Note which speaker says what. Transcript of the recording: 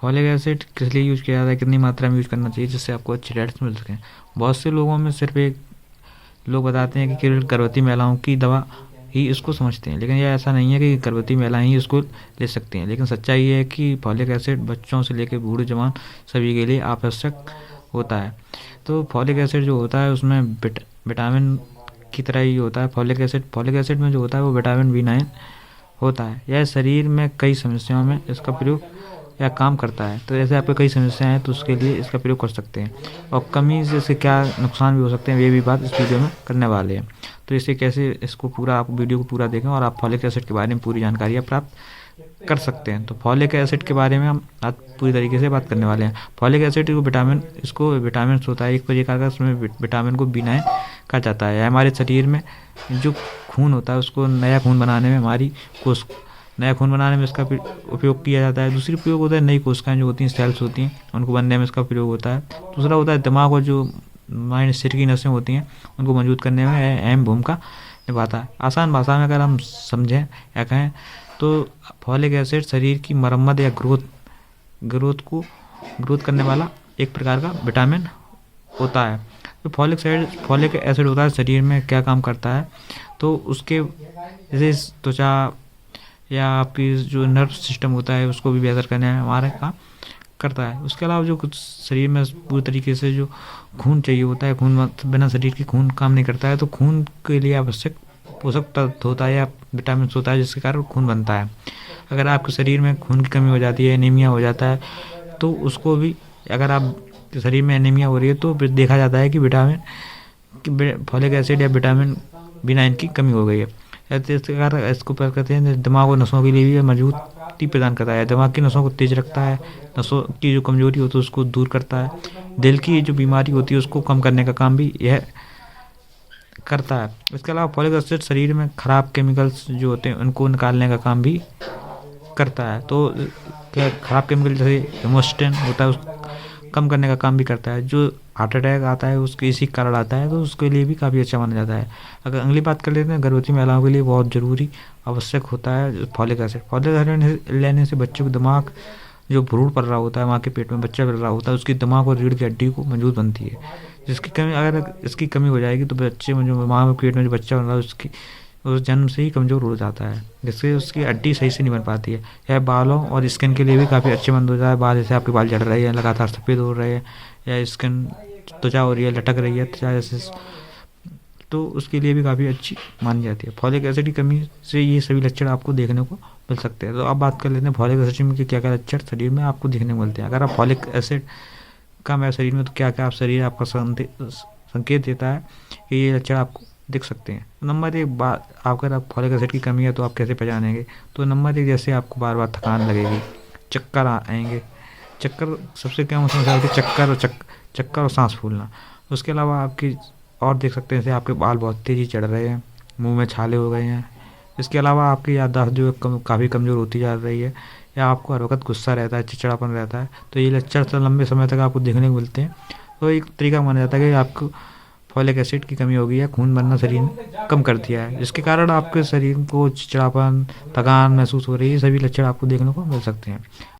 Speaker 1: Folic acid किस लिए use किया जाता है, कितनी मात्रा में यूज़ करना चाहिए जिससे आपको अच्छी डाइट्स मिल सकें। बहुत से लोगों में सिर्फ एक लोग बताते हैं कि केवल गर्भवती महिलाओं की दवा ही इसको समझते हैं, लेकिन यह ऐसा नहीं है कि गर्भवती महिलाएं ही इसको ले सकती हैं। लेकिन सच्चाई ये है कि फॉलिक एसिड बच्चों से लेकर बूढ़े जवान सभी के लिए आवश्यक होता है। तो फॉलिक एसिड जो होता है उसमें विटामिन की तरह ही होता है। फॉलिक एसिड में जो होता है वो विटामिन B9 होता है। यह शरीर में कई समस्याओं में इसका प्रयोग या काम करता है। तो जैसे आपको कई समस्याएं हैं तो उसके लिए इसका प्रयोग कर सकते हैं, और कमी से इसके क्या नुकसान भी हो सकते हैं ये भी बात इस वीडियो में करने वाले हैं। तो इसे कैसे इसको पूरा आप वीडियो को पूरा देखें और आप फॉलिक एसिड के बारे में पूरी जानकारियाँ प्राप्त कर सकते हैं। तो फॉलिक एसिड के बारे में हम आज पूरी तरीके से बात करने वाले हैं। फॉलिक एसिड को विटामिन होता है एक प्रकार का, उसमें विटामिन को B9 कहा जाता है। हमारे शरीर में जो खून होता है उसको नया खून बनाने में इसका उपयोग किया जाता है। दूसरी प्रयोग होता है नई कोशिकाएं जो होती हैं, सेल्स होती हैं, उनको बनने में इसका प्रयोग होता है। दूसरा होता है दिमाग और जो माइंड सिर की नसें होती हैं उनको मजबूत करने में अहम भूमिका निभाता है। आसान भाषा में अगर हम समझें या कहें तो फॉलिक एसिड शरीर की मरम्मत या ग्रोथ करने वाला एक प्रकार का विटामिन होता है। तो फॉलिक एसिड होता है शरीर में क्या काम करता है, तो उसके जैसे त्वचा या आपकी जो नर्व सिस्टम होता है उसको भी बेहतर करने में हमारा काम करता है। उसके अलावा जो कुछ शरीर में पूरी तरीके से जो खून चाहिए होता है, खून बिना शरीर के खून काम नहीं करता है, तो खून के लिए आवश्यक पोषक तत्व होता है या विटामिन होता है जिसके कारण खून बनता है। अगर आपके शरीर में खून की कमी हो जाती है, एनीमिया हो जाता है, तो उसको भी अगर आप शरीर में एनीमिया हो रही है तो देखा जाता है कि फॉलिक एसिड या विटामिन B9 की कमी हो गई है। इसको कहते हैं दिमाग और नसों के लिए भी मजबूती प्रदान करता है। दिमाग की नसों को तेज रखता है, नसों की जो कमजोरी होती है उसको दूर करता है, दिल की जो बीमारी होती है उसको कम करने का काम भी यह करता है। इसके अलावा फॉलिक एसिड शरीर में खराब केमिकल्स जो होते हैं उनको निकालने का काम भी करता है। तो खराब केमिकल जैसे हेमोस्टेन होता है उसको कम करने का काम भी करता है। जो हार्ट अटैक आता है उसके इसी कारण आता है, तो उसके लिए भी काफ़ी अच्छा माना जाता है। अगर अगली बात कर लेते हैं, गर्भवती महिलाओं के लिए बहुत ज़रूरी आवश्यक होता है फॉलिक एसिड। फॉलिक एसिड लेने से बच्चों का दिमाग जो भ्रूण पल रहा होता है, माँ के पेट में बच्चा पल रहा होता है, उसकी दिमाग और रीढ़ की हड्डी को मजबूत बनती है। अगर इसकी कमी हो जाएगी तो बच्चे में जो माँ के पेट में जो बच्चा बन रहा है उसकी उस जन्म से ही कमज़ोर हो जाता है, जिससे उसकी हड्डी सही से नहीं बन पाती है। यह बालों और स्किन के लिए भी काफ़ी अच्छेमंद होता है। बाल जैसे आपके बाल झड़ रहे हैं, लगातार सफ़ेद हो रहे हैं, या स्किन त्वचा हो रही है, लटक रही है त्वचा जैसे, तो उसके लिए भी काफ़ी अच्छी मानी जाती है। फॉलिक एसिड की कमी से ये सभी लक्षण आपको देखने को मिल सकते हैं। तो अब बात कर लेते हैं फॉलिक एसिड में क्या क्या लक्षण शरीर में आपको देखने को मिलते हैं। अगर आप फॉलिक एसिड कम है शरीर में तो क्या क्या आप शरीर आपका संकेत देता है कि ये लक्षण आपको दिख सकते हैं। नंबर एक बात, अगर आप फॉलिक एसिड की कमी है तो आप कैसे पहचानेंगे। तो नंबर एक, जैसे आपको बार बार थकान लगेगी, चक्कर आएंगे। चक्कर सबसे कम समस्या होती है, चक्कर और सांस फूलना। उसके अलावा आपकी और देख सकते हैं जैसे आपके बाल बहुत तेज़ी चढ़ रहे हैं, मुंह में छाले हो गए हैं। इसके अलावा आपकी याददाश्त जो काफ़ी कमज़ोर होती जा रही है, या आपको हर वक्त गुस्सा रहता है, चिड़चिड़ापन रहता है, तो ये लक्षण तो लंबे समय तक आपको देखने को मिलते हैं। तो एक तरीका माना जाता है कि आपको फॉलिक एसिड की कमी हो गई है, खून बनना शरीर में कम कर दिया है, जिसके कारण आपके शरीर को चिड़चिड़ापन, थकान महसूस हो रही है। सभी लक्षण आपको देखने को मिल सकते हैं।